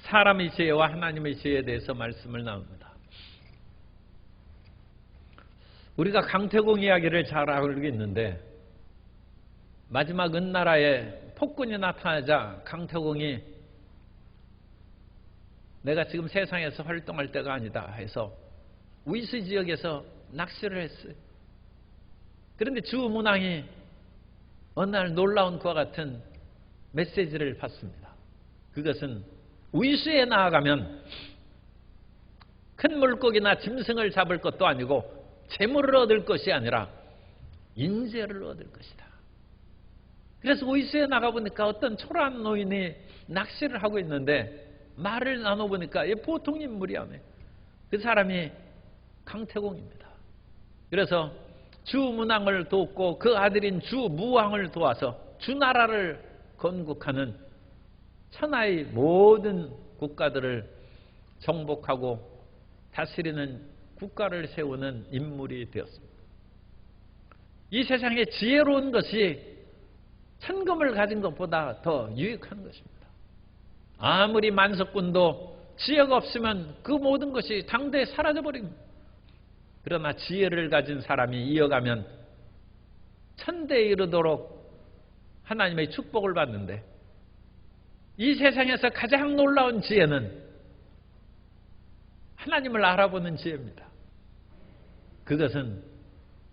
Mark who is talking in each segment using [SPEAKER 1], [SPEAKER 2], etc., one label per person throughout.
[SPEAKER 1] 사람의 지혜와 하나님의 지혜에 대해서 말씀을 나눕니다. 우리가 강태공 이야기를 잘 알고 있는데 마지막 은나라에 폭군이 나타나자 강태공이 내가 지금 세상에서 활동할 때가 아니다 해서 위스 지역에서 낚시를 했어요. 그런데 주문왕이 어느 날 놀라운 것과 같은 메시지를 받습니다. 그것은 위수에 나아가면 큰 물고기나 짐승을 잡을 것도 아니고 재물을 얻을 것이 아니라 인재를 얻을 것이다. 그래서 위수에 나가보니까 어떤 초라한 노인이 낚시를 하고 있는데 말을 나눠보니까 보통 인물이 아니에요. 그 사람이 강태공입니다. 그래서 주문왕을 돕고 그 아들인 주무왕을 도와서 주나라를 건국하는 천하의 모든 국가들을 정복하고 다스리는 국가를 세우는 인물이 되었습니다. 이 세상에 지혜로운 것이 천금을 가진 것보다 더 유익한 것입니다. 아무리 만석군도 지혜가 없으면 그 모든 것이 당대에 사라져버립니다. 그러나 지혜를 가진 사람이 이어가면 천대에 이르도록 하나님의 축복을 받는데 이 세상에서 가장 놀라운 지혜는 하나님을 알아보는 지혜입니다. 그것은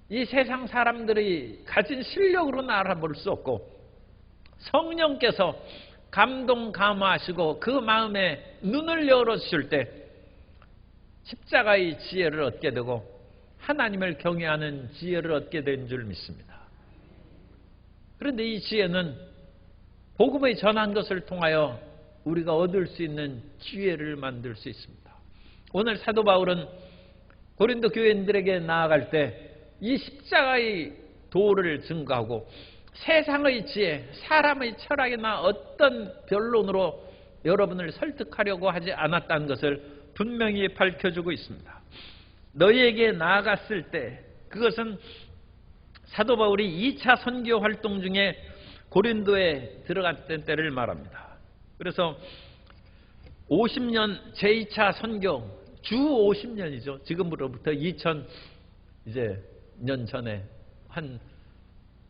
[SPEAKER 1] 이 세상 사람들이 가진 실력으로는 알아볼 수 없고 성령께서 감동 감화하시고 그 마음에 눈을 열어주실 때 십자가의 지혜를 얻게 되고 하나님을 경외하는 지혜를 얻게 된 줄 믿습니다. 그런데 이 지혜는 복음의 전한 것을 통하여 우리가 얻을 수 있는 기회를 만들 수 있습니다. 오늘 사도 바울은 고린도 교인들에게 나아갈 때 이 십자가의 도를 증거하고 세상의 지혜, 사람의 철학이나 어떤 변론으로 여러분을 설득하려고 하지 않았다는 것을 분명히 밝혀주고 있습니다. 너희에게 나아갔을 때 그것은 사도 바울이 2차 선교 활동 중에 고린도에 들어갔던 때를 말합니다. 그래서 50년 제2차 선교 주 50년이죠. 지금으로부터 2000 년 전에 한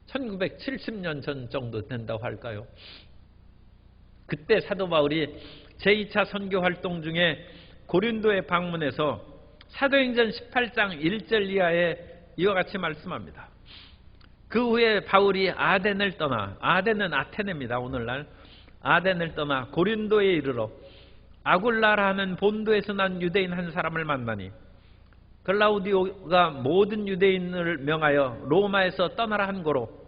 [SPEAKER 1] 1970년 전 정도 된다고 할까요? 그때 사도 바울이 제2차 선교 활동 중에 고린도에 방문해서 사도행전 18장 1절 이하에 이와 같이 말씀합니다. 그 후에 바울이 아덴을 떠나, 아덴은 아테네입니다. 오늘날 아덴을 떠나 고린도에 이르러 아굴라라는 본도에서 난 유대인 한 사람을 만나니 글라우디오가 모든 유대인을 명하여 로마에서 떠나라 한 고로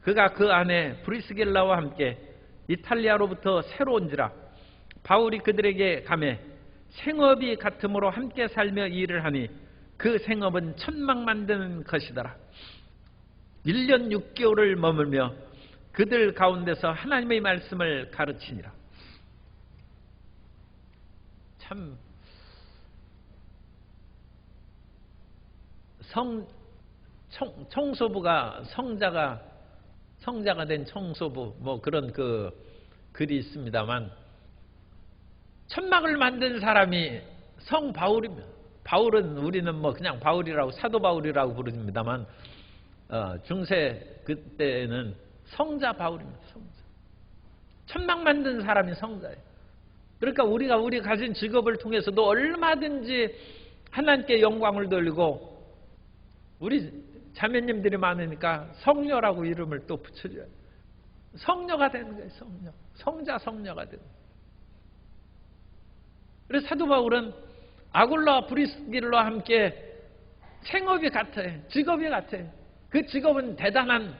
[SPEAKER 1] 그가 그 안에 브리스길라와 함께 이탈리아로부터 새로 온지라 바울이 그들에게 가매 생업이 같음으로 함께 살며 일을 하니 그 생업은 천막 만드는 것이더라. 1년 6개월을 머물며 그들 가운데서 하나님의 말씀을 가르치니라. 참 청소부가 성자가 된 청소부 뭐 그런 그 글이 있습니다만 천막을 만든 사람이 성 바울입니다. 바울은 우리는 뭐 그냥 바울이라고 사도 바울이라고 부릅니다만 중세 그때는 성자 바울입니다. 성자. 천막 만든 사람이 성자예요. 그러니까 우리가 가진 직업을 통해서도 얼마든지 하나님께 영광을 돌리고 우리 자매님들이 많으니까 성녀라고 이름을 또 붙여줘요. 성녀가 되는 거예요. 성녀. 성자 성녀가 되는 거예요. 그래서 사도 바울은 아굴라와 브리스길라와 함께 생업이 같아요. 직업이 같아요. 그 직업은 대단한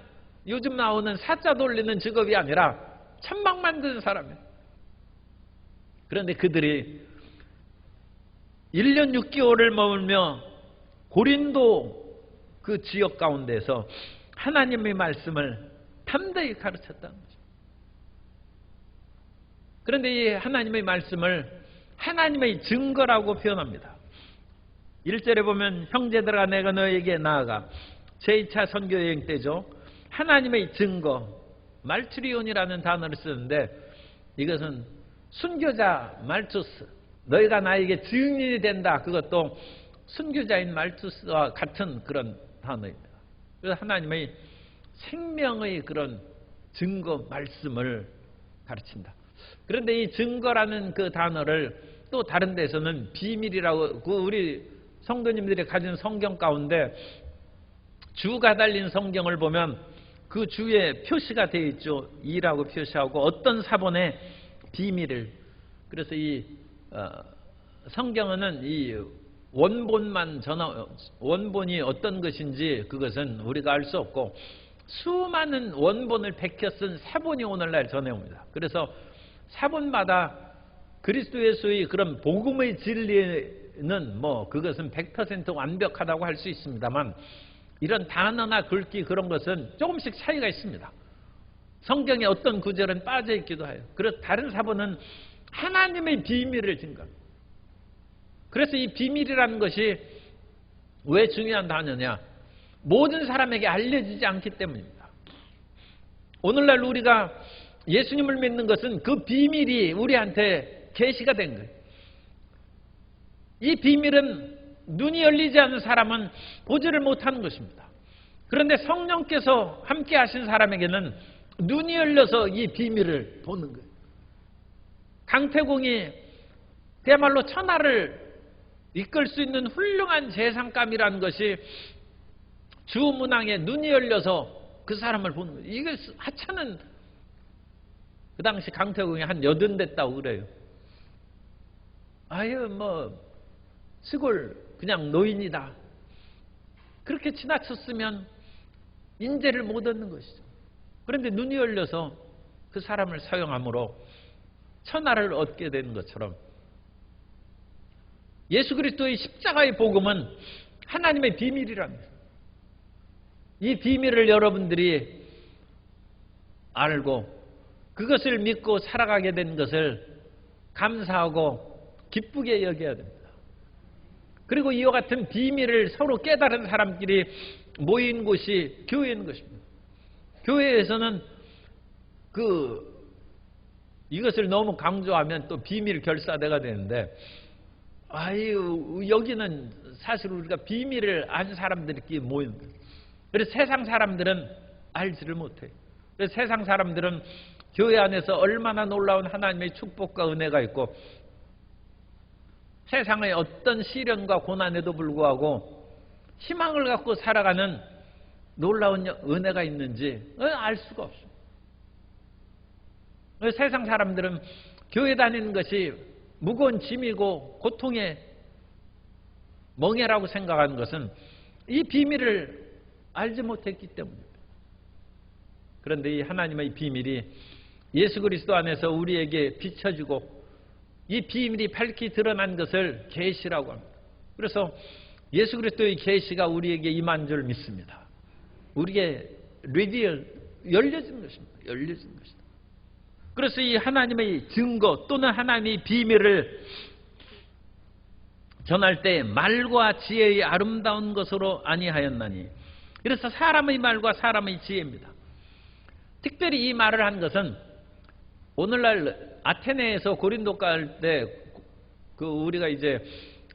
[SPEAKER 1] 요즘 나오는 사자 돌리는 직업이 아니라 천막 만드는 사람이에요. 그런데 그들이 1년 6개월을 머물며 고린도 그 지역 가운데서 하나님의 말씀을 담대히 가르쳤다는 거죠. 그런데 이 하나님의 말씀을 하나님의 증거라고 표현합니다. 1절에 보면 형제들아 내가 너에게 나아가 제2차 선교 여행 때죠. 하나님의 증거 말트리온이라는 단어를 쓰는데 이것은 순교자 말투스, 너희가 나에게 증인이 된다. 그것도 순교자인 말투스와 같은 그런 단어입니다. 그래서 하나님의 생명의 그런 증거 말씀을 가르친다. 그런데 이 증거라는 그 단어를 또 다른 데서는 비밀이라고, 우리 성도님들이 가진 성경 가운데 주가 달린 성경을 보면 그 주에 표시가 되어 있죠. 이라고 표시하고 어떤 사본에 비밀을. 그래서 이 성경은 이 원본만 원본이 어떤 것인지 그것은 우리가 알 수 없고 수많은 원본을 베껴 쓴 사본이 오늘날 전해옵니다. 그래서 사본마다 그리스도 예수의 그런 복음의 진리는 뭐 그것은 100% 완벽하다고 할 수 있습니다만 이런 단어나 글귀 그런 것은 조금씩 차이가 있습니다. 성경에 어떤 구절은 빠져 있기도 해요. 그래서 다른 사본은 하나님의 비밀을 증거합니다. 그래서 이 비밀이라는 것이 왜 중요한 단어냐? 모든 사람에게 알려지지 않기 때문입니다. 오늘날 우리가 예수님을 믿는 것은 그 비밀이 우리한테 계시가 된 거예요. 이 비밀은 눈이 열리지 않은 사람은 보지를 못하는 것입니다. 그런데 성령께서 함께 하신 사람에게는 눈이 열려서 이 비밀을 보는 거예요. 강태공이 그야말로 천하를 이끌 수 있는 훌륭한 재상감이라는 것이 주문왕의 눈이 열려서 그 사람을 보는 거예요. 이게 하찮은, 그 당시 강태공이 한 80 됐다고 그래요. 아유 뭐 시골 그냥 노인이다. 그렇게 지나쳤으면 인재를 못 얻는 것이죠. 그런데 눈이 열려서 그 사람을 사용함으로 천하를 얻게 되는 것처럼 예수 그리스도의 십자가의 복음은 하나님의 비밀이라는 거예요. 이 비밀을 여러분들이 알고 그것을 믿고 살아가게 된 것을 감사하고 기쁘게 여겨야 됩니다. 그리고 이와 같은 비밀을 서로 깨달은 사람끼리 모인 곳이 교회인 것입니다. 교회에서는 이것을 너무 강조하면 또 비밀 결사대가 되는데, 아유 여기는 사실 우리가 비밀을 아는 사람들끼리 모인 거예요. 그래서 세상 사람들은 알지를 못해요. 그래서 세상 사람들은 교회 안에서 얼마나 놀라운 하나님의 축복과 은혜가 있고 세상의 어떤 시련과 고난에도 불구하고 희망을 갖고 살아가는 놀라운 은혜가 있는지 알 수가 없어요. 세상 사람들은 교회 다니는 것이 무거운 짐이고 고통의 멍해라고 생각하는 것은 이 비밀을 알지 못했기 때문입니다. 그런데 이 하나님의 비밀이 예수 그리스도 안에서 우리에게 비춰지고 이 비밀이 밝히 드러난 것을 계시라고 합니다. 그래서 예수 그리스도의 계시가 우리에게 임한 줄 믿습니다. 우리에게 열려진 것입니다. 열려진 것이다. 그래서 이 하나님의 증거 또는 하나님의 비밀을 전할 때 말과 지혜의 아름다운 것으로 아니하였나니. 그래서 사람의 말과 사람의 지혜입니다. 특별히 이 말을 한 것은 오늘날 아테네에서 고린도 갈 때 우리가 이제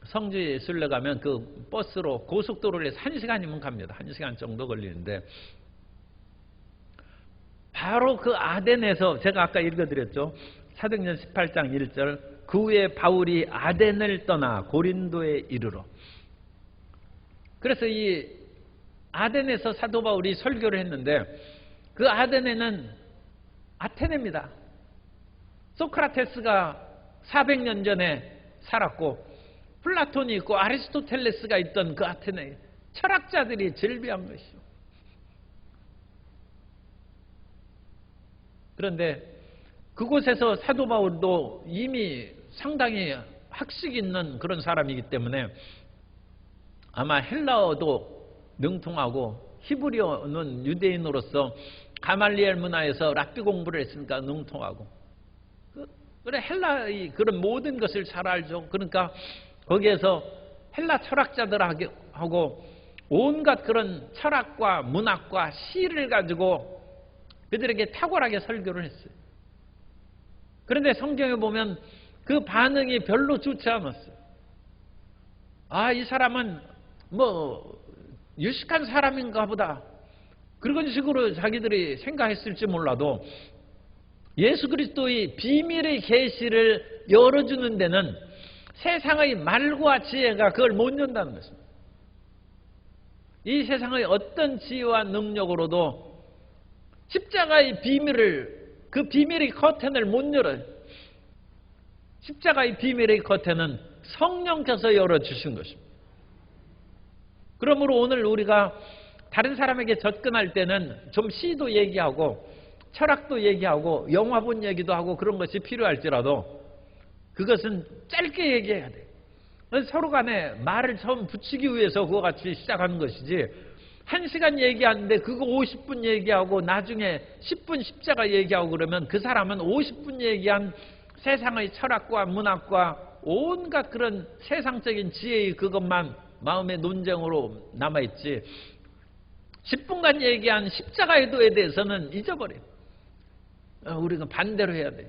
[SPEAKER 1] 성지 순례가면 그 버스로 고속도로를 1시간이면 갑니다. 1시간 정도 걸리는데 바로 그 아덴에서 제가 아까 읽어드렸죠. 사도행전 18장 1절 그 후에 바울이 아덴을 떠나 고린도에 이르러. 그래서 이 아덴에서 사도 바울이 설교를 했는데 그 아덴에는 아테네입니다. 소크라테스가 400년 전에 살았고 플라톤이 있고 아리스토텔레스가 있던 그 아테네 철학자들이 즐비한 것이죠. 그런데 그곳에서 사도 바울도 이미 상당히 학식 있는 그런 사람이기 때문에 아마 헬라어도 능통하고 히브리어는 유대인으로서 가말리엘 문화에서 랍비 공부를 했으니까 능통하고 그래 헬라의 그런 모든 것을 잘 알죠. 그러니까 거기에서 헬라 철학자들하고 온갖 그런 철학과 문학과 시를 가지고 그들에게 탁월하게 설교를 했어요. 그런데 성경에 보면 그 반응이 별로 좋지 않았어요. 아, 이 사람은 뭐 유식한 사람인가 보다, 그런 식으로 자기들이 생각했을지 몰라도 예수 그리스도의 비밀의 계시를 열어주는 데는 세상의 말과 지혜가 그걸 못 연다는 것입니다. 이 세상의 어떤 지혜와 능력으로도 십자가의 비밀을, 그 비밀의 커튼을 못 열어요. 십자가의 비밀의 커튼은 성령께서 열어주신 것입니다. 그러므로 오늘 우리가 다른 사람에게 접근할 때는 좀 시도 얘기하고 철학도 얘기하고 영화 본 얘기도 하고 그런 것이 필요할지라도 그것은 짧게 얘기해야 돼요. 서로 간에 말을 처음 붙이기 위해서 그거 같이 시작하는 것이지, 1시간 얘기하는데 그거 50분 얘기하고 나중에 10분 십자가 얘기하고 그러면 그 사람은 50분 얘기한 세상의 철학과 문학과 온갖 그런 세상적인 지혜의 그것만 마음의 논쟁으로 남아있지, 10분간 얘기한 십자가의 도에 대해서는 잊어버려요. 우리가 반대로 해야 돼요.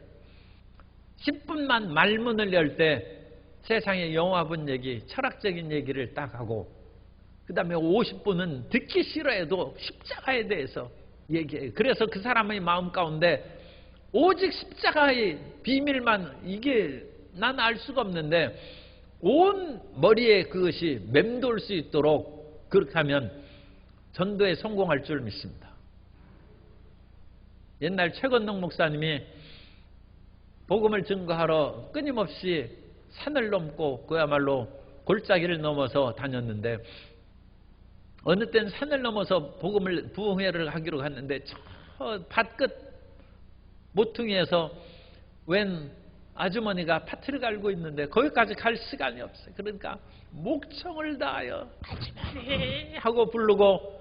[SPEAKER 1] 10분만 말문을 열 때 세상의 영화 본 얘기, 철학적인 얘기를 딱 하고, 그 다음에 50분은 듣기 싫어해도 십자가에 대해서 얘기해요. 그래서 그 사람의 마음 가운데 오직 십자가의 비밀만, 이게 난 알 수가 없는데 온 머리에 그것이 맴돌 수 있도록 그렇게 하면 전도에 성공할 줄 믿습니다. 옛날 최건능 목사님이 복음을 증거하러 끊임없이 산을 넘고 그야말로 골짜기를 넘어서 다녔는데, 어느 때는 산을 넘어서 복음을 부흥회를 하기로 갔는데 저 밭끝 모퉁이에서 웬 아주머니가 파트를 갈고 있는데 거기까지 갈 시간이 없어요. 그러니까 목청을 다하여 아주머니 하고 부르고,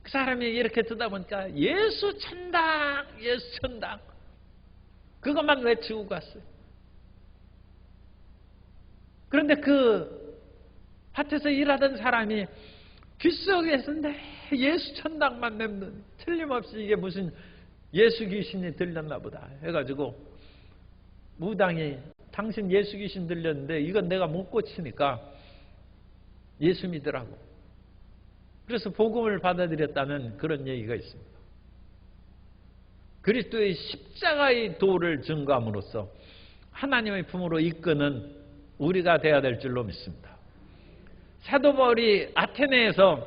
[SPEAKER 1] 그 사람이 이렇게 듣다 보니까 예수 천당, 예수 천당, 그것만 외치고 갔어요. 그런데 그 밭에서 일하던 사람이 귓속에서 예수 천당만 냅는, 틀림없이 이게 무슨 예수 귀신이 들렸나 보다 해가지고 무당이 당신 예수 귀신 들렸는데 이건 내가 못 고치니까 예수 믿으라고. 그래서 복음을 받아들였다는 그런 얘기가 있습니다. 그리스도의 십자가의 도를 증거함으로써 하나님의 품으로 이끄는 우리가 되어야 될 줄로 믿습니다. 사도 바울이 아테네에서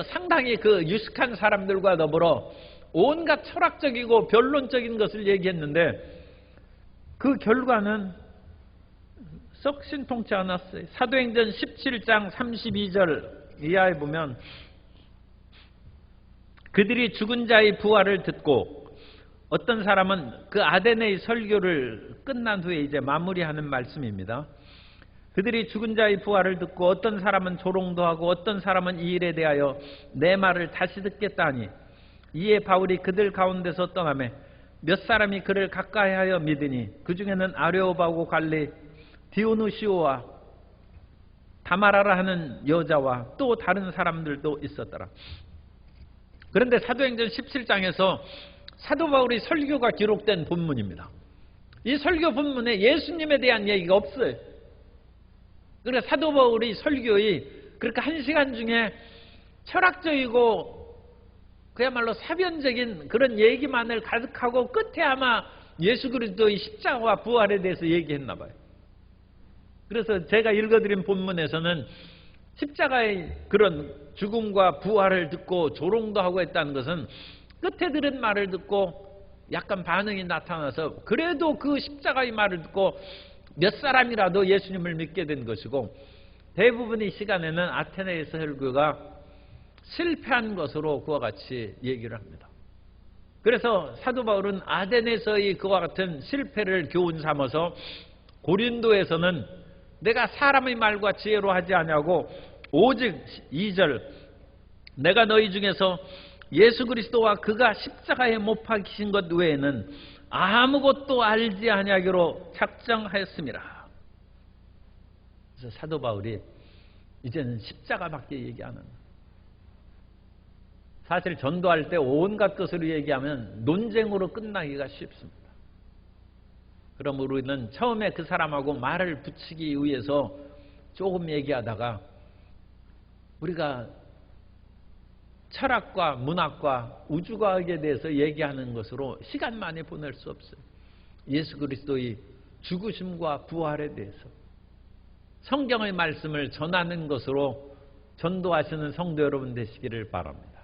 [SPEAKER 1] 상당히 그 유식한 사람들과 더불어 온갖 철학적이고 변론적인 것을 얘기했는데 그 결과는 썩 신통치 않았어요. 사도행전 17장 32절 이하에 보면 그들이 죽은 자의 부활을 듣고, 어떤 사람은 그 아데네의 설교를 끝난 후에 이제 마무리하는 말씀입니다. 그들이 죽은 자의 부활을 듣고 어떤 사람은 조롱도 하고 어떤 사람은 이 일에 대하여 내 말을 다시 듣겠다 하니, 이에 바울이 그들 가운데서 떠나매 몇 사람이 그를 가까이하여 믿으니 그 중에는 아레오바고 갈리 디오누시오와 다마라라 하는 여자와 또 다른 사람들도 있었더라. 그런데 사도행전 17장에서 사도 바울의 설교가 기록된 본문입니다. 이 설교 본문에 예수님에 대한 얘기가 없어요. 그러니까 사도 바울의 설교의 그렇게 1시간 중에 철학적이고 그야말로 사변적인 그런 얘기만을 가득하고 끝에 아마 예수 그리스도의 십자가와 부활에 대해서 얘기했나 봐요. 그래서 제가 읽어드린 본문에서는 십자가의 그런 죽음과 부활을 듣고 조롱도 하고 했다는 것은 끝에 들은 말을 듣고 약간 반응이 나타나서 그래도 그 십자가의 말을 듣고 몇 사람이라도 예수님을 믿게 된 것이고, 대부분의 시간에는 아테네에서 설교가 실패한 것으로 그와 같이 얘기를 합니다. 그래서 사도 바울은 아데네에서의 그와 같은 실패를 교훈 삼아서 고린도에서는 내가 사람의 말과 지혜로 하지 아니하고 오직 2절 내가 너희 중에서 예수 그리스도와 그가 십자가에 못 박히신 것 외에는 아무것도 알지 아니하기로 작정하였습니다. 그래서 사도 바울이 이제는 십자가밖에 얘기 안 합니다. 사실 전도할 때 온갖 것으로 얘기하면 논쟁으로 끝나기가 쉽습니다. 그럼 우리는 처음에 그 사람하고 말을 붙이기 위해서 조금 얘기하다가 우리가 철학과 문학과 우주과학에 대해서 얘기하는 것으로 시간 많이 보낼 수 없어요. 예수 그리스도의 죽으심과 부활에 대해서 성경의 말씀을 전하는 것으로 전도하시는 성도 여러분 되시기를 바랍니다.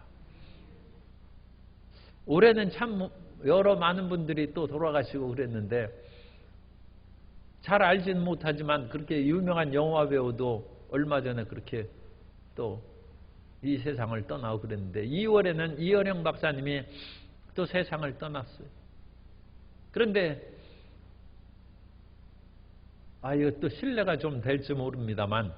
[SPEAKER 1] 올해는 참 여러 많은 분들이 또 돌아가시고 그랬는데 잘 알지는 못하지만 그렇게 유명한 영화 배우도 얼마 전에 그렇게 또 이 세상을 떠나고 그랬는데 2월에는 이현영 박사님이 또 세상을 떠났어요. 그런데 이거 또 신뢰가 좀 될지 모릅니다만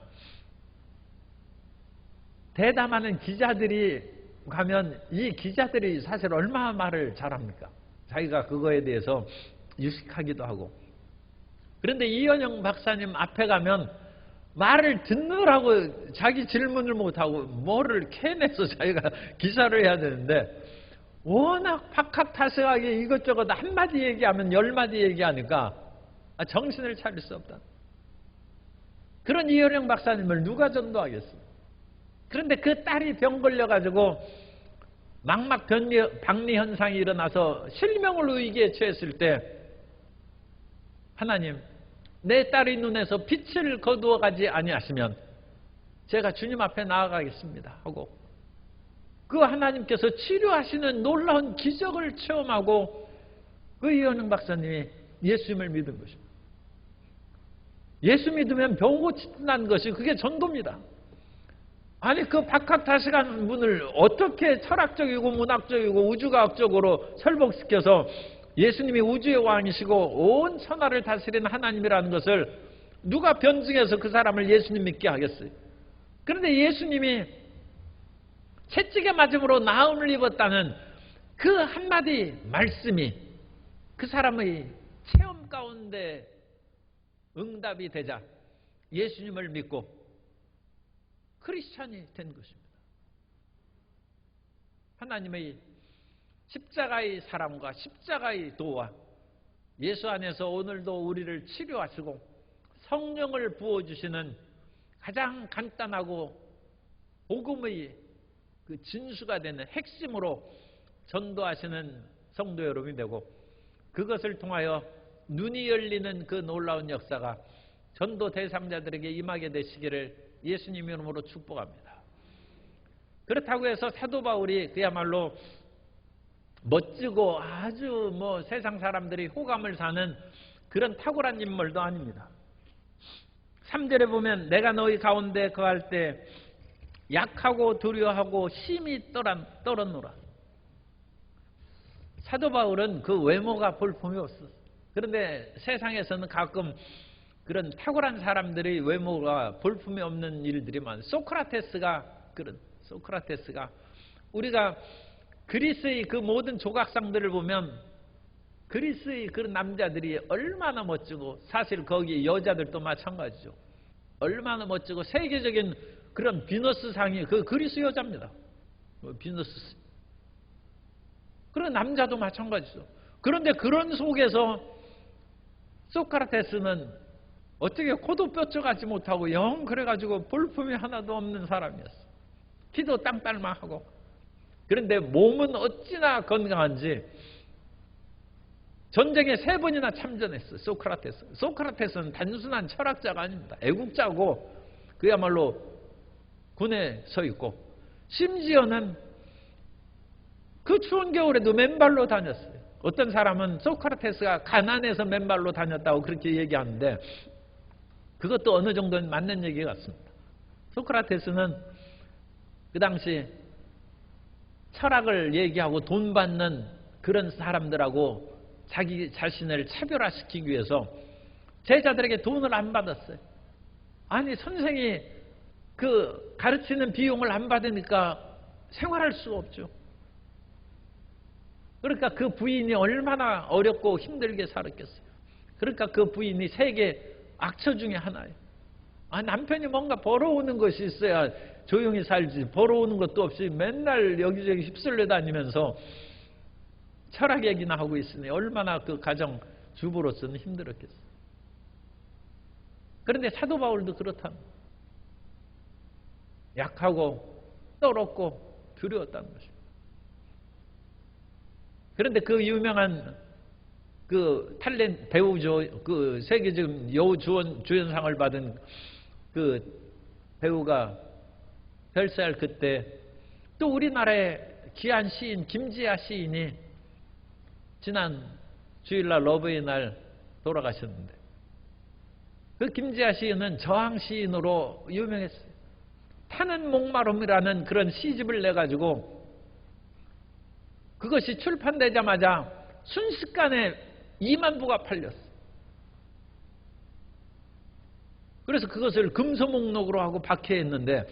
[SPEAKER 1] 대담하는 기자들이 가면 이 기자들이 사실 얼마나 말을 잘합니까? 자기가 그거에 대해서 유식하기도 하고. 그런데 이현영 박사님 앞에 가면 말을 듣느라고 자기 질문을 못하고 뭐를 캐내서 자기가 기사를 해야 되는데 워낙 박학다식하게 이것저것 한마디 얘기하면 10마디 얘기하니까 정신을 차릴 수 없다. 그런 이현영 박사님을 누가 전도하겠어요? 그런데 그 딸이 병 걸려가지고 망막 박리 현상이 일어나서 실명을 위기에 처했을 때 하나님, 내 딸의 눈에서 빛을 거두어 가지 아니하시면 제가 주님 앞에 나아가겠습니다 하고 그 하나님께서 치료하시는 놀라운 기적을 체험하고 그 이현영 박사님이 예수님을 믿은 것입니다. 예수 믿으면 병 고친다는 것이 그게 전도입니다. 아니 그 박학다식한 분을 어떻게 철학적이고 문학적이고 우주과학적으로 설복시켜서 예수님이 우주의 왕이시고 온 천하를 다스리는 하나님이라는 것을 누가 변증해서 그 사람을 예수님 믿게 하겠어요? 그런데 예수님이 채찍에 맞음으로 나음을 입었다는 그 한마디 말씀이 그 사람의 체험 가운데 응답이 되자 예수님을 믿고 크리스찬이 된 것입니다. 하나님의 십자가의 사랑과 십자가의 도와 예수 안에서 오늘도 우리를 치료하시고 성령을 부어주시는 가장 간단하고 복음의 그 진수가 되는 핵심으로 전도하시는 성도 여러분이 되고 그것을 통하여 눈이 열리는 그 놀라운 역사가 전도 대상자들에게 임하게 되시기를 예수님 이름으로 축복합니다. 그렇다고 해서 사도 바울이 그야말로 멋지고 아주 세상 사람들이 호감을 사는 그런 탁월한 인물도 아닙니다. 3절에 보면 내가 너희 가운데 거할 때 약하고 두려워하고 심히 떨었노라. 사도 바울은 그 외모가 볼품이 없었어요. 그런데 세상에서는 가끔 그런 탁월한 사람들의 외모가 볼품이 없는 일들이 많아요. 소크라테스가 우리가 그리스의 그 모든 조각상들을 보면 그리스의 그런 남자들이 얼마나 멋지고 사실 거기 여자들도 마찬가지죠. 얼마나 멋지고 세계적인 그런 비너스 상이 그 그리스 여자입니다. 비너스. 그런 남자도 마찬가지죠. 그런데 그런 속에서 소크라테스는 어떻게 코도 뾰족하지 못하고 영 그래가지고 볼품이 하나도 없는 사람이었어. 키도 땅딸만하고. 그런데 몸은 어찌나 건강한지 전쟁에 3번이나 참전했어요. 소크라테스는 단순한 철학자가 아닙니다. 애국자고 그야말로 군에 서 있고 심지어는 그 추운 겨울에도 맨발로 다녔어요. 어떤 사람은 소크라테스가 가난해서 맨발로 다녔다고 그렇게 얘기하는데 그것도 어느 정도는 맞는 얘기 같습니다. 소크라테스는 그 당시 철학을 얘기하고 돈 받는 그런 사람들하고 자기 자신을 차별화시키기 위해서 제자들에게 돈을 안 받았어요. 아니 선생이 그 가르치는 비용을 안 받으니까 생활할 수가 없죠. 그러니까 그 부인이 얼마나 어렵고 힘들게 살았겠어요. 그러니까 그 부인이 세계 악처 중에 하나예요. 남편이 뭔가 벌어오는 것이 있어야 조용히 살지, 벌어오는 것도 없이 맨날 여기저기 휩쓸려 다니면서 철학 얘기나 하고 있으니 얼마나 그 가정 주부로서는 힘들었겠어요. 그런데 사도 바울도 그렇다는 거예요. 약하고 떨었고 두려웠다는 것입니다. 그런데 그 유명한 그 탤런트 배우죠. 그 세계적 여우 주연상을 받은 그 배우가 별세할 그때 또 우리나라의 귀한 시인 김지아 시인이 지난 주일날 어버이날 돌아가셨는데 그 김지아 시인은 저항 시인으로 유명했어요. 타는 목마름이라는 그런 시집을 내가지고 그것이 출판되자마자 순식간에 2만 부가 팔렸어요. 그래서 그것을 금서 목록으로 하고 박해했는데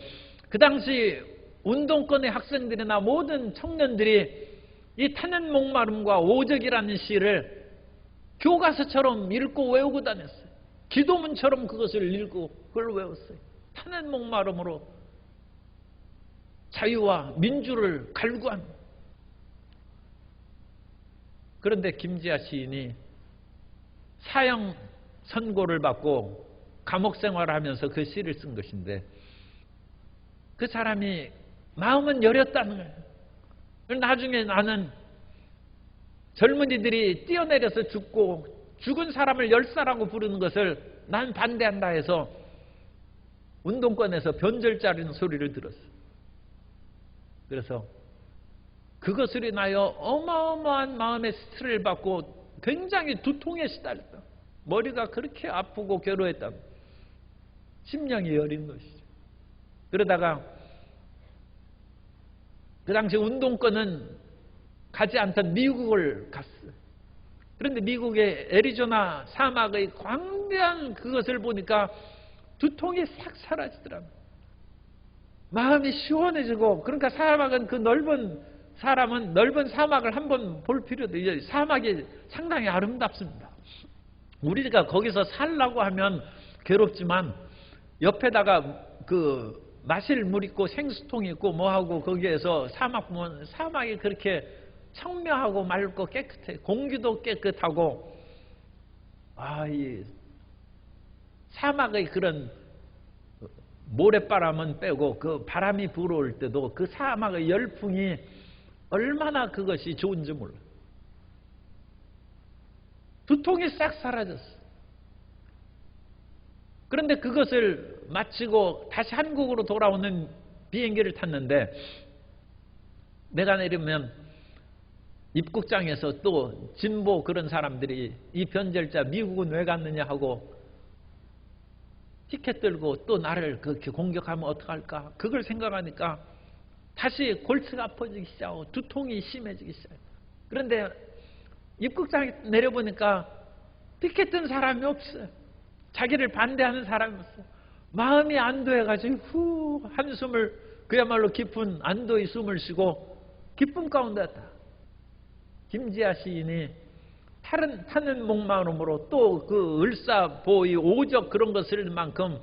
[SPEAKER 1] 그 당시 운동권의 학생들이나 모든 청년들이 이 타는 목마름과 오적이라는 시를 교과서처럼 읽고 외우고 다녔어요. 기도문처럼 그것을 읽고 그걸 외웠어요. 타는 목마름으로 자유와 민주를 갈구한. 그런데 김지아 시인이 사형 선고를 받고 감옥 생활을 하면서 그 시를 쓴 것인데 그 사람이 마음은 여렸다는 거예요. 나중에 나는 젊은이들이 뛰어내려서 죽고 죽은 사람을 열사라고 부르는 것을 난 반대한다 해서 운동권에서 변절자라는 소리를 들었어요. 그래서 그것을 인하여 어마어마한 마음의 스트레스를 받고 굉장히 두통에 시달렸다. 머리가 그렇게 아프고 괴로웠다. 심령이 여린 것이죠. 그러다가 그 당시 운동권은 가지 않던 미국을 갔어요. 그런데 미국의 애리조나 사막의 광대한 그것을 보니까 두통이 싹 사라지더랍니다. 마음이 시원해지고, 그러니까 사막은 그 사람은 넓은 사막을 한번 볼 필요도 있어요. 사막이 상당히 아름답습니다. 우리가 거기서 살라고 하면 괴롭지만 옆에다가 그 마실 물 있고 생수통 있고 뭐하고 거기에서 사막 보면 사막이 그렇게 청명하고 맑고 깨끗해. 공기도 깨끗하고, 이 사막의 그런 모래바람은 빼고 그 바람이 불어올 때도 그 사막의 열풍이 얼마나 그것이 좋은지 몰라. 두통이 싹 사라졌어. 그런데 그것을 마치고 다시 한국으로 돌아오는 비행기를 탔는데 내가 내리면 입국장에서 또 진보 그런 사람들이 이 변절자 미국은 왜 갔느냐 하고 티켓 들고 또 나를 그렇게 공격하면 어떡할까? 그걸 생각하니까 다시 골치가 아파지기 시작하고 두통이 심해지기 시작해요. 그런데 입국장에 내려보니까 티켓 든 사람이 없어요. 자기를 반대하는 사람이 없어요. 마음이 안도해가지고 후 한숨을, 그야말로 깊은 안도의 숨을 쉬고 기쁨 가운데 왔다. 김지아 시인이 타는 목마름으로 또 그 을사보의 오적 그런 것을 만큼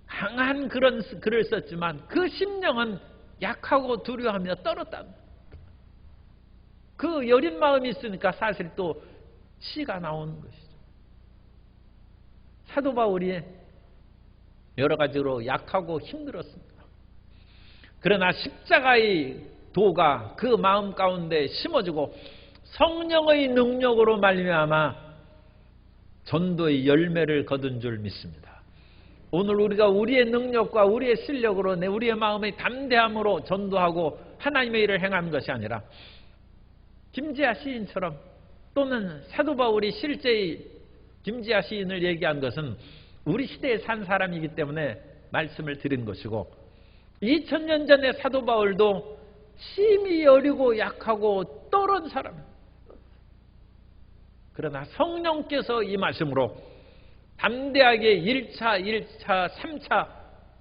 [SPEAKER 1] 강한 그런 글을 썼지만 그 심령은 약하고 두려워하며 떨었다. 그 여린 마음이 있으니까 사실 또 시가 나오는 것이죠. 사도 바울이 여러 가지로 약하고 힘들었습니다. 그러나 십자가의 도가 그 마음 가운데 심어지고 성령의 능력으로 말미암아 전도의 열매를 거둔 줄 믿습니다. 오늘 우리가 우리의 능력과 우리의 실력으로 우리의 마음의 담대함으로 전도하고 하나님의 일을 행하는 것이 아니라 김지아 시인처럼, 또는 사도 바울이 실제의 김지아 시인을 얘기한 것은 우리 시대에 산 사람이기 때문에 말씀을 드린 것이고, 2000년 전에 사도 바울도 심히 여리고 약하고 떨은 사람입니다. 그러나 성령께서 임하심으로 담대하게 1차, 2차, 3차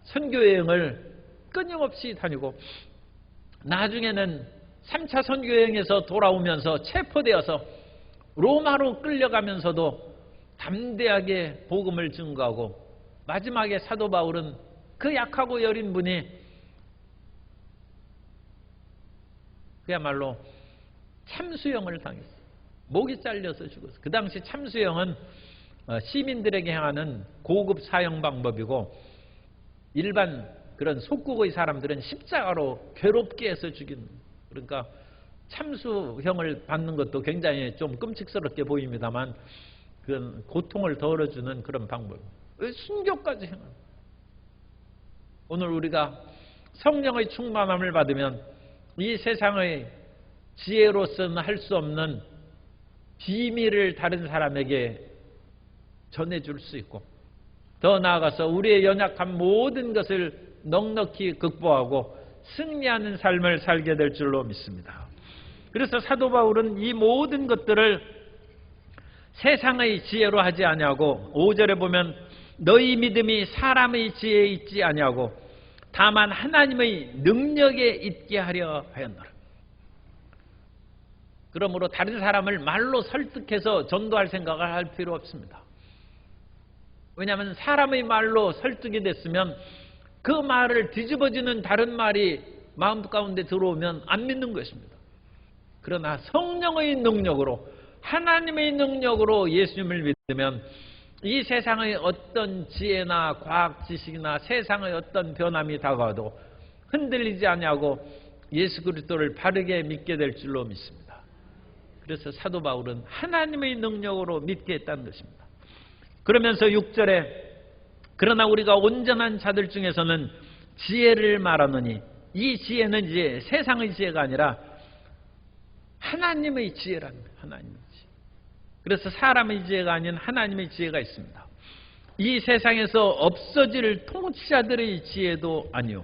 [SPEAKER 1] 선교여행을 끊임없이 다니고, 나중에는 3차 선교여행에서 돌아오면서 체포되어서 로마로 끌려가면서도 담대하게 복음을 증거하고, 마지막에 사도 바울은 그 약하고 여린 분이 그야말로 참수형을 당했어요. 목이 잘려서 죽었어요. 그 당시 참수형은 시민들에게 행하는 고급 사형 방법이고 일반 그런 속국의 사람들은 십자가로 괴롭게 해서 죽이는, 그러니까 참수형을 받는 것도 굉장히 좀 끔찍스럽게 보입니다만 그건 고통을 덜어주는 그런 방법. 순교까지 행하는. 오늘 우리가 성령의 충만함을 받으면 이 세상의 지혜로서는 할 수 없는 비밀을 다른 사람에게 전해줄 수 있고 더 나아가서 우리의 연약한 모든 것을 넉넉히 극복하고 승리하는 삶을 살게 될 줄로 믿습니다. 그래서 사도 바울은 이 모든 것들을 세상의 지혜로 하지 아니하고 5절에 보면 너희 믿음이 사람의 지혜에 있지 아니하고 다만 하나님의 능력에 있게 하려 하였노라. 그러므로 다른 사람을 말로 설득해서 전도할 생각을 할 필요 없습니다. 왜냐하면 사람의 말로 설득이 됐으면 그 말을 뒤집어지는 다른 말이 마음 가운데 들어오면 안 믿는 것입니다. 그러나 성령의 능력으로 하나님의 능력으로 예수님을 믿으면 이 세상의 어떤 지혜나 과학 지식이나 세상의 어떤 변함이 다가와도 흔들리지 아니하고 예수 그리스도를 바르게 믿게 될 줄로 믿습니다. 그래서 사도 바울은 하나님의 능력으로 믿게 했다는 것입니다. 그러면서 6절에 그러나 우리가 온전한 자들 중에서는 지혜를 말하노니 이 지혜는 이제 세상의 지혜가 아니라 하나님의 지혜랍니다. 하나님의 지혜. 그래서 사람의 지혜가 아닌 하나님의 지혜가 있습니다. 이 세상에서 없어질 통치자들의 지혜도 아니요.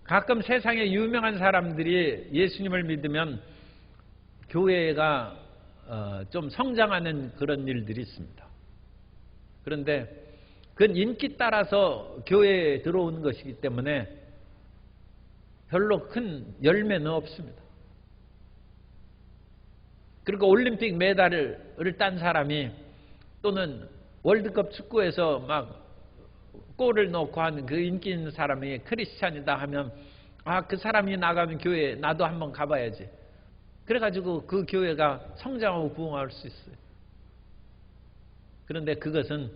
[SPEAKER 1] 가끔 세상에 유명한 사람들이 예수님을 믿으면 교회가 좀 성장하는 그런 일들이 있습니다. 그런데 그건 인기 따라서 교회에 들어오는 것이기 때문에 별로 큰 열매는 없습니다. 그리고 올림픽 메달을 딴 사람이 또는 월드컵 축구에서 막 골을 넣고 하는 그 인기 있는 사람이 크리스찬이다 하면 그 사람이 나가면 교회에 나도 한번 가봐야지. 그래가지고 그 교회가 성장하고 부흥할 수 있어요. 그런데 그것은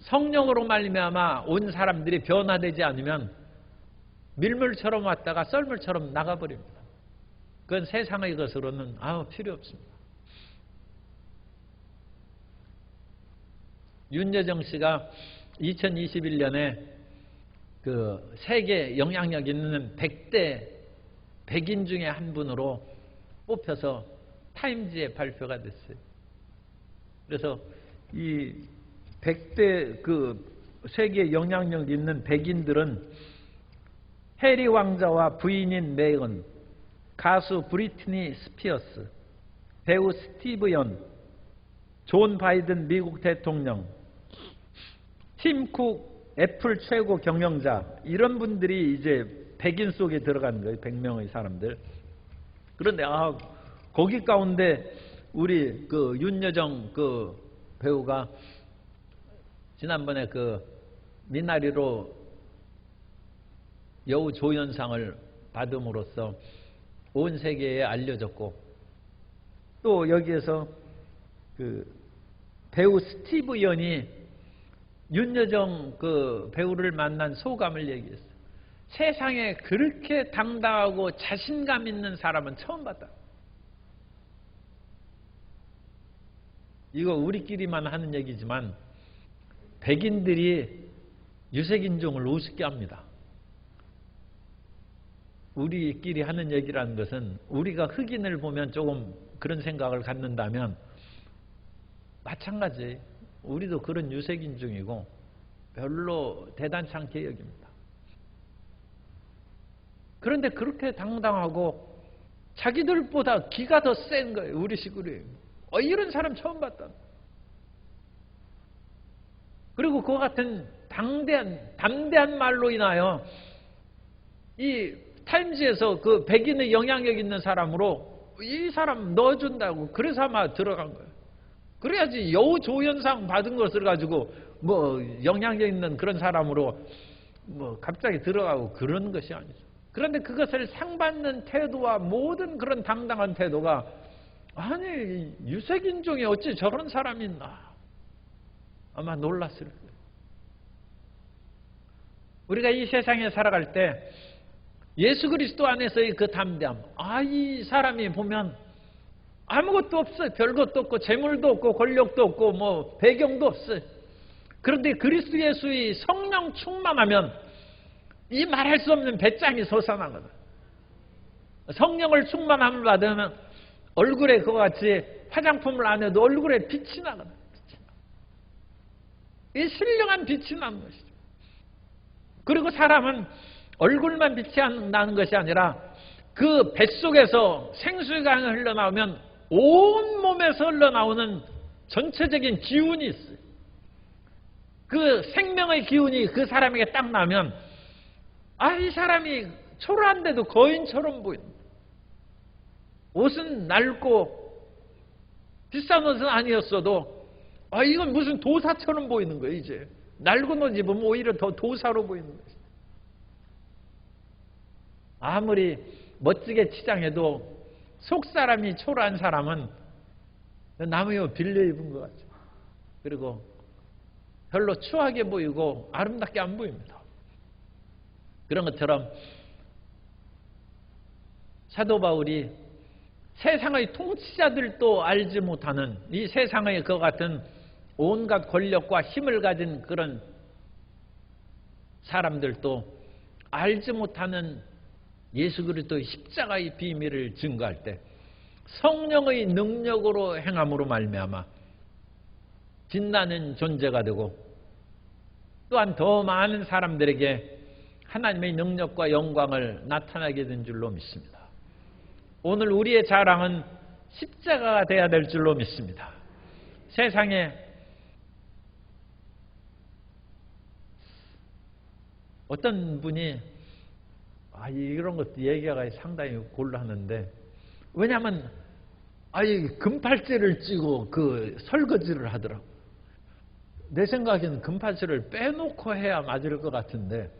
[SPEAKER 1] 성령으로 말미암아 온 사람들이 변화되지 않으면 밀물처럼 왔다가 썰물처럼 나가버립니다. 그건 세상의 것으로는 필요 없습니다. 윤여정 씨가 2021년에 그 세계 영향력 있는 100대 백인 중에 한 분으로 뽑혀서 타임지에 발표가 됐어요. 그래서 이 100대 그 세계 영향력 있는 백인들은 해리 왕자와 부인인 메건, 가수 브리트니 스피어스, 배우 스티브 연, 존 바이든 미국 대통령, 팀 쿡 애플 최고 경영자, 이런 분들이 이제 백인 속에 들어가는 거예요. 100명의 사람들. 그런데 거기 가운데 우리 그 윤여정 그 배우가 지난번에 그 미나리로 여우 조연상을 받음으로써 온 세계에 알려졌고, 또 여기에서 그 배우 스티브 연이 윤여정 그 배우를 만난 소감을 얘기했어요. 세상에 그렇게 당당하고 자신감 있는 사람은 처음 봤다. 이거 우리끼리만 하는 얘기지만 백인들이 유색인종을 우습게 합니다. 우리끼리 하는 얘기라는 것은 우리가 흑인을 보면 조금 그런 생각을 갖는다면 마찬가지 우리도 그런 유색인종이고 별로 대단치 않게 여깁니다. 그런데 그렇게 당당하고 자기들보다 기가 더 센 거예요. 우리 식으로. 이런 사람 처음 봤다. 그리고 그와 같은 담대한 말로 인하여 이 타임즈에서 그 백인의 영향력 있는 사람으로 이 사람 넣어준다고 그래서 아마 들어간 거예요. 그래야지 여우 조연상 받은 것을 가지고 뭐 영향력 있는 그런 사람으로 뭐 갑자기 들어가고 그런 것이 아니죠. 그런데 그것을 상받는 태도와 모든 그런 당당한 태도가 아니 유색인종이 어찌 저런 사람이 있나 아마 놀랐을 거예요. 우리가 이 세상에 살아갈 때 예수 그리스도 안에서의 그 담대함, 이 사람이 보면 아무것도 없어요. 별것도 없고 재물도 없고 권력도 없고 뭐 배경도 없어요. 그런데 그리스도 예수의 성령 충만하면 이 말할 수 없는 배짱이 솟아나거든. 성령을 충만함을 받으면 얼굴에 그와 같이 화장품을 안 해도 얼굴에 빛이 나거든. 이 신령한 빛이 나는 것이죠. 그리고 사람은 얼굴만 빛이 나는 것이 아니라 그 뱃속에서 생수의 강이 흘러나오면 온 몸에서 흘러나오는 전체적인 기운이 있어요. 그 생명의 기운이 그 사람에게 딱 나면 이 사람이 초라한데도 거인처럼 보인다. 옷은 낡고 비싼 옷은 아니었어도 이건 무슨 도사처럼 보이는 거예요. 이제 낡은 옷 입으면 오히려 더 도사로 보이는 거예요. 아무리 멋지게 치장해도 속사람이 초라한 사람은 남의 빌려 입은 것 같죠. 그리고 별로 추하게 보이고 아름답게 안 보입니다. 그런 것처럼 사도 바울이 세상의 통치자들도 알지 못하는 이 세상의 그 같은 온갖 권력과 힘을 가진 그런 사람들도 알지 못하는 예수 그리스도의 십자가의 비밀을 증거할 때 성령의 능력으로 행함으로 말미암아 빛나는 존재가 되고 또한 더 많은 사람들에게 하나님의 능력과 영광을 나타나게 된 줄로 믿습니다. 오늘 우리의 자랑은 십자가가 돼야 될 줄로 믿습니다. 세상에 어떤 분이 이런 것도 얘기가 상당히 곤란한데 왜냐하면 금팔찌를 찌고 그 설거지를 하더라고. 내 생각에는 금팔찌를 빼놓고 해야 맞을 것 같은데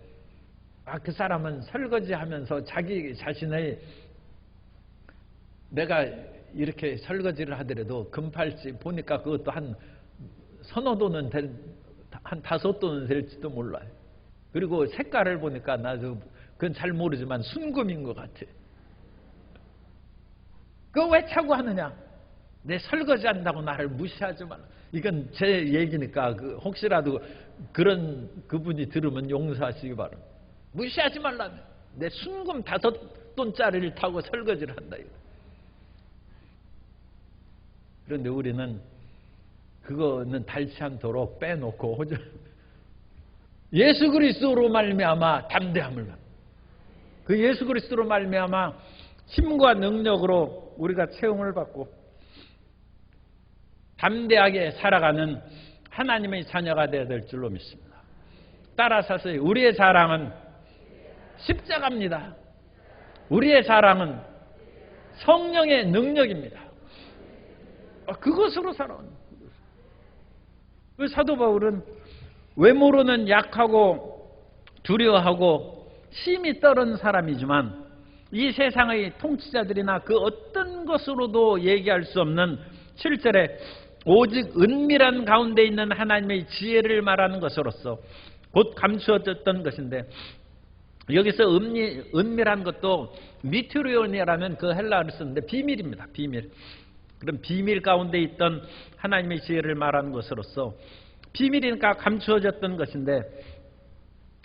[SPEAKER 1] 그 사람은 설거지하면서 자기 자신의 내가 이렇게 설거지를 하더라도 금팔찌 보니까 그것도 한 서너 돈은 한 5돈은 될지도 몰라요. 그리고 색깔을 보니까 나도 그건 잘 모르지만 순금인 것 같아. 그거 왜 차고 하느냐? 내 설거지 한다고 나를 무시하지 마라. 이건 제 얘기니까 혹시라도 그런 그분이 들으면 용서하시기 바랍니다. 무시하지 말라며. 내 순금 5돈짜리를 타고 설거지를 한다. 그런데 우리는 그거는 닳지 않도록 빼놓고 예수 그리스도로 말미암아 담대함을 받는 그 예수 그리스도로 말미암아 힘과 능력으로 우리가 채움을 받고 담대하게 살아가는 하나님의 자녀가 되어야 될 줄로 믿습니다. 따라서 우리의 자랑은 십자가입니다. 우리의 자랑은 성령의 능력입니다. 그것으로 살아가는 거예요. 사도 바울은 외모로는 약하고 두려워하고 심히 떨은 사람이지만 이 세상의 통치자들이나 그 어떤 것으로도 얘기할 수 없는 7절에 오직 은밀한 가운데 있는 하나님의 지혜를 말하는 것으로서 곧 감추어졌던 것인데 여기서 은밀한 것도 미투리온이라는 그 헬라어를 쓰는데 비밀입니다. 비밀. 그럼 비밀 가운데 있던 하나님의 지혜를 말하는 것으로서 비밀이니까 감추어졌던 것인데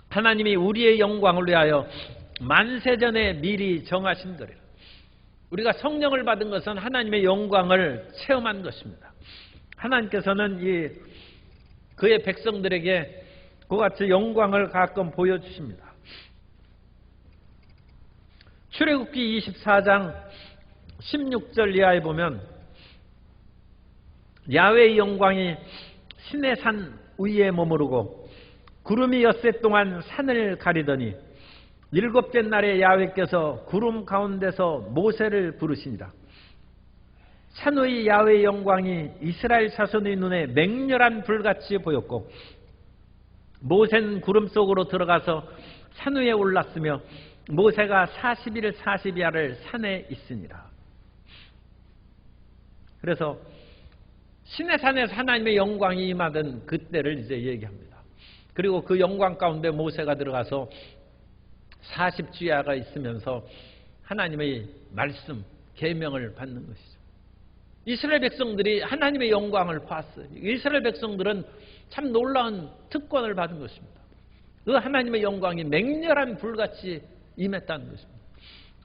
[SPEAKER 1] 하나님이 우리의 영광을 위하여 만세전에 미리 정하신 거래요. 우리가 성령을 받은 것은 하나님의 영광을 체험한 것입니다. 하나님께서는 그의 백성들에게 그같이 영광을 가끔 보여주십니다. 출애굽기 24장 16절 이하에 보면 야훼의 영광이 시내 산 위에 머무르고 구름이 엿새 동안 산을 가리더니 7째 날에 야훼께서 구름 가운데서 모세를 부르시니라. 산후의 야훼의 영광이 이스라엘 자손의 눈에 맹렬한 불같이 보였고 모세는 구름 속으로 들어가서 산 위에 올랐으며 모세가 40일 40야를 산에 있으니라. 그래서 시내산에서 하나님의 영광이 임하던 그때를 이제 얘기합니다. 그리고 그 영광 가운데 모세가 들어가서 40주야가 있으면서 하나님의 말씀, 계명을 받는 것이죠. 이스라엘 백성들이 하나님의 영광을 봤어요. 이스라엘 백성들은 참 놀라운 특권을 받은 것입니다. 그 하나님의 영광이 맹렬한 불같이 임했다는 것입니다.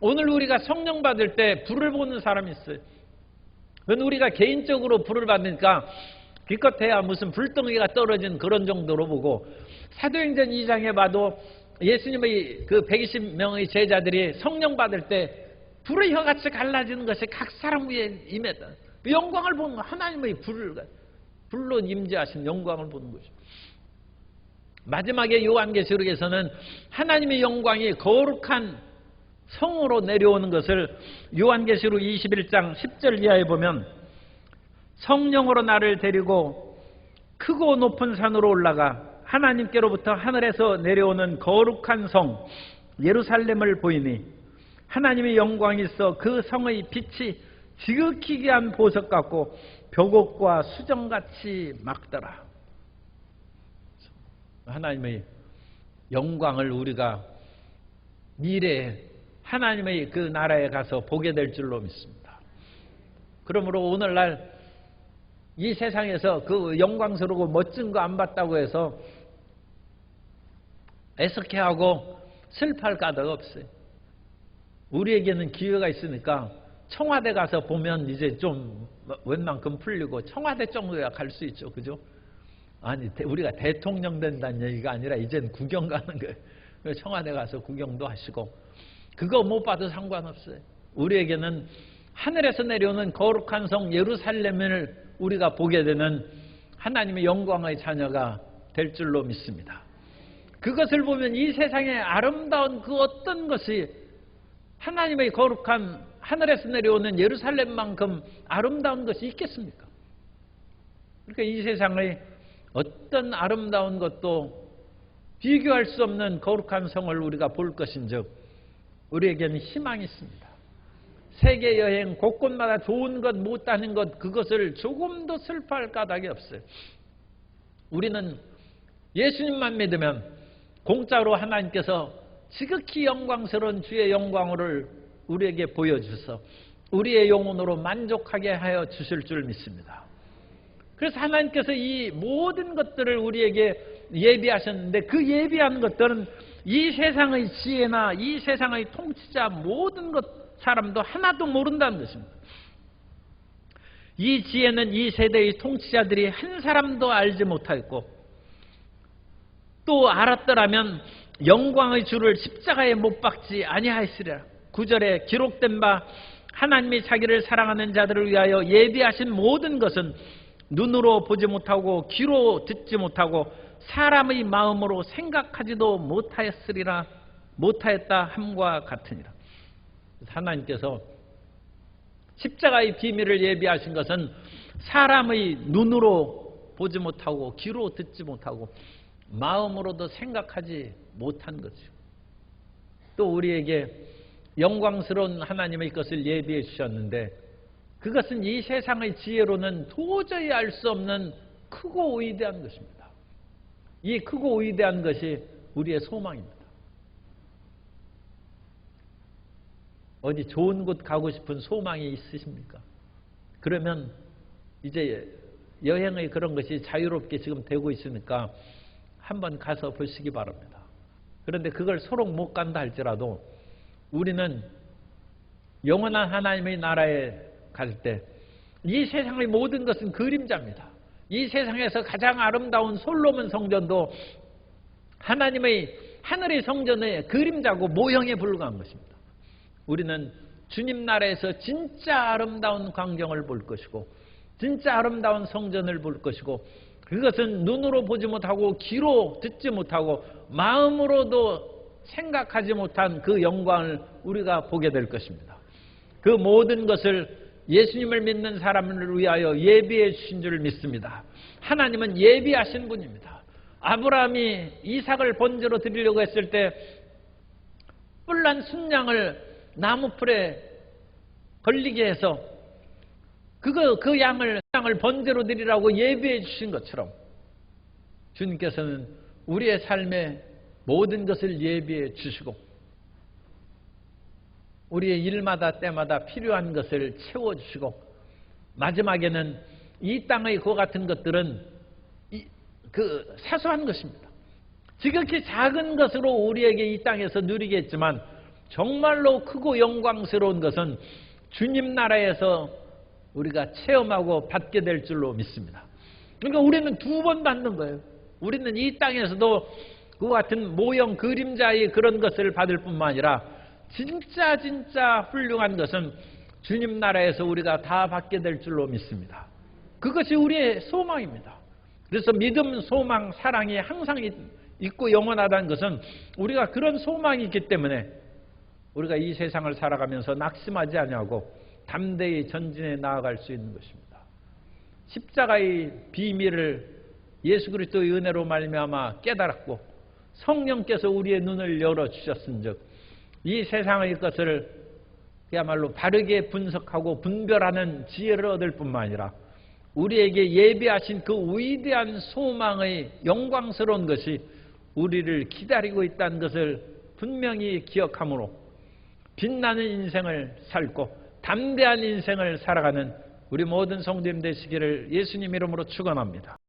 [SPEAKER 1] 오늘 우리가 성령 받을 때 불을 보는 사람이 있어요. 그건 우리가 개인적으로 불을 받으니까 기껏해야 무슨 불덩이가 떨어진 그런 정도로 보고, 사도행전 2장에 봐도 예수님의 그 120명의 제자들이 성령 받을 때 불의 혀같이 갈라지는 것이 각 사람 위에 임했다. 그 영광을 보는 거, 하나님의 불로 임재하신 영광을 보는 거죠. 마지막에 요한계시록에서는 하나님의 영광이 거룩한 성으로 내려오는 것을 요한계시록 21장 10절 이하에 보면, 성령으로 나를 데리고 크고 높은 산으로 올라가 하나님께로부터 하늘에서 내려오는 거룩한 성 예루살렘을 보이니 하나님의 영광이 있어 그 성의 빛이 지극히 귀한 보석 같고 벽옥과 수정같이 막더라. 하나님의 영광을 우리가 미래에 하나님의 그 나라에 가서 보게 될 줄로 믿습니다. 그러므로 오늘날 이 세상에서 그 영광스럽고 멋진 거 안 봤다고 해서 애석해하고 슬퍼할 까닭 없어요. 우리에게는 기회가 있으니까 청와대 가서 보면 이제 좀 웬만큼 풀리고 청와대 정도야 갈 수 있죠. 그죠? 아니, 우리가 대통령 된다는 얘기가 아니라 이젠 구경 가는 거예요. 청와대 가서 구경도 하시고 그거 못 봐도 상관없어요. 우리에게는 하늘에서 내려오는 거룩한 성 예루살렘을 우리가 보게 되는 하나님의 영광의 자녀가 될 줄로 믿습니다. 그것을 보면 이 세상에 아름다운 그 어떤 것이 하나님의 거룩한 하늘에서 내려오는 예루살렘만큼 아름다운 것이 있겠습니까? 그러니까 이 세상의 어떤 아름다운 것도 비교할 수 없는 거룩한 성을 우리가 볼 것인즉 우리에게는 희망이 있습니다. 세계 여행 곳곳마다 좋은 것 못 다닌 것 그것을 조금도 슬퍼할 까닭이 없어요. 우리는 예수님만 믿으면 공짜로 하나님께서 지극히 영광스러운 주의 영광을 우리에게 보여주셔서 우리의 영혼으로 만족하게 하여 주실 줄 믿습니다. 그래서 하나님께서 이 모든 것들을 우리에게 예비하셨는데 그 예비한 것들은 이 세상의 지혜나 이 세상의 통치자 모든 사람도 하나도 모른다는 것입니다. 이 지혜는 이 세대의 통치자들이 한 사람도 알지 못하였고 또 알았더라면 영광의 주를 십자가에 못 박지 아니하였으리라. 9절에 기록된 바 하나님이 자기를 사랑하는 자들을 위하여 예비하신 모든 것은 눈으로 보지 못하고 귀로 듣지 못하고 사람의 마음으로 생각하지도 못하였다 함과 같으니라. 하나님께서 십자가의 비밀을 예비하신 것은 사람의 눈으로 보지 못하고 귀로 듣지 못하고 마음으로도 생각하지 못한 거죠. 또 우리에게 영광스러운 하나님의 것을 예비해 주셨는데 그것은 이 세상의 지혜로는 도저히 알 수 없는 크고 위대한 것입니다. 이 크고 위대한 것이 우리의 소망입니다. 어디 좋은 곳 가고 싶은 소망이 있으십니까? 그러면 이제 여행의 그런 것이 자유롭게 지금 되고 있으니까 한번 가서 보시기 바랍니다. 그런데 그걸 소록 못 간다 할지라도 우리는 영원한 하나님의 나라에 갈 때 이 세상의 모든 것은 그림자입니다. 이 세상에서 가장 아름다운 솔로몬 성전도 하나님의 하늘의 성전의 그림자고 모형에 불과한 것입니다. 우리는 주님 나라에서 진짜 아름다운 광경을 볼 것이고 진짜 아름다운 성전을 볼 것이고 그것은 눈으로 보지 못하고 귀로 듣지 못하고 마음으로도 생각하지 못한 그 영광을 우리가 보게 될 것입니다. 그 모든 것을 예수님을 믿는 사람을 위하여 예비해 주신 줄 믿습니다. 하나님은 예비하신 분입니다. 아브라함이 이삭을 번제로 드리려고 했을 때 뿔난 순양을 나무풀에 걸리게 해서 그 양을 번제로 드리라고 예비해 주신 것처럼 주님께서는 우리의 삶에 모든 것을 예비해 주시고 우리의 일마다 때마다 필요한 것을 채워주시고 마지막에는 이 땅의 그 같은 것들은 사소한 것입니다. 지극히 작은 것으로 우리에게 이 땅에서 누리겠지만 정말로 크고 영광스러운 것은 주님 나라에서 우리가 체험하고 받게 될 줄로 믿습니다. 그러니까 우리는 두 번 받는 거예요. 우리는 이 땅에서도 그 같은 모형 그림자의 그런 것을 받을 뿐만 아니라 진짜 훌륭한 것은 주님 나라에서 우리가 다 받게 될 줄로 믿습니다. 그것이 우리의 소망입니다. 그래서 믿음, 소망, 사랑이 항상 있고 영원하다는 것은 우리가 그런 소망이 있기 때문에 우리가 이 세상을 살아가면서 낙심하지 아니하고 담대히 전진해 나아갈 수 있는 것입니다. 십자가의 비밀을 예수 그리스도의 은혜로 말미암아 깨달았고 성령께서 우리의 눈을 열어주셨은즉 이 세상의 것을 그야말로 바르게 분석하고 분별하는 지혜를 얻을 뿐만 아니라 우리에게 예비하신 그 위대한 소망의 영광스러운 것이 우리를 기다리고 있다는 것을 분명히 기억함으로 빛나는 인생을 살고 담대한 인생을 살아가는 우리 모든 성도님 되시기를 예수님 이름으로 축원합니다.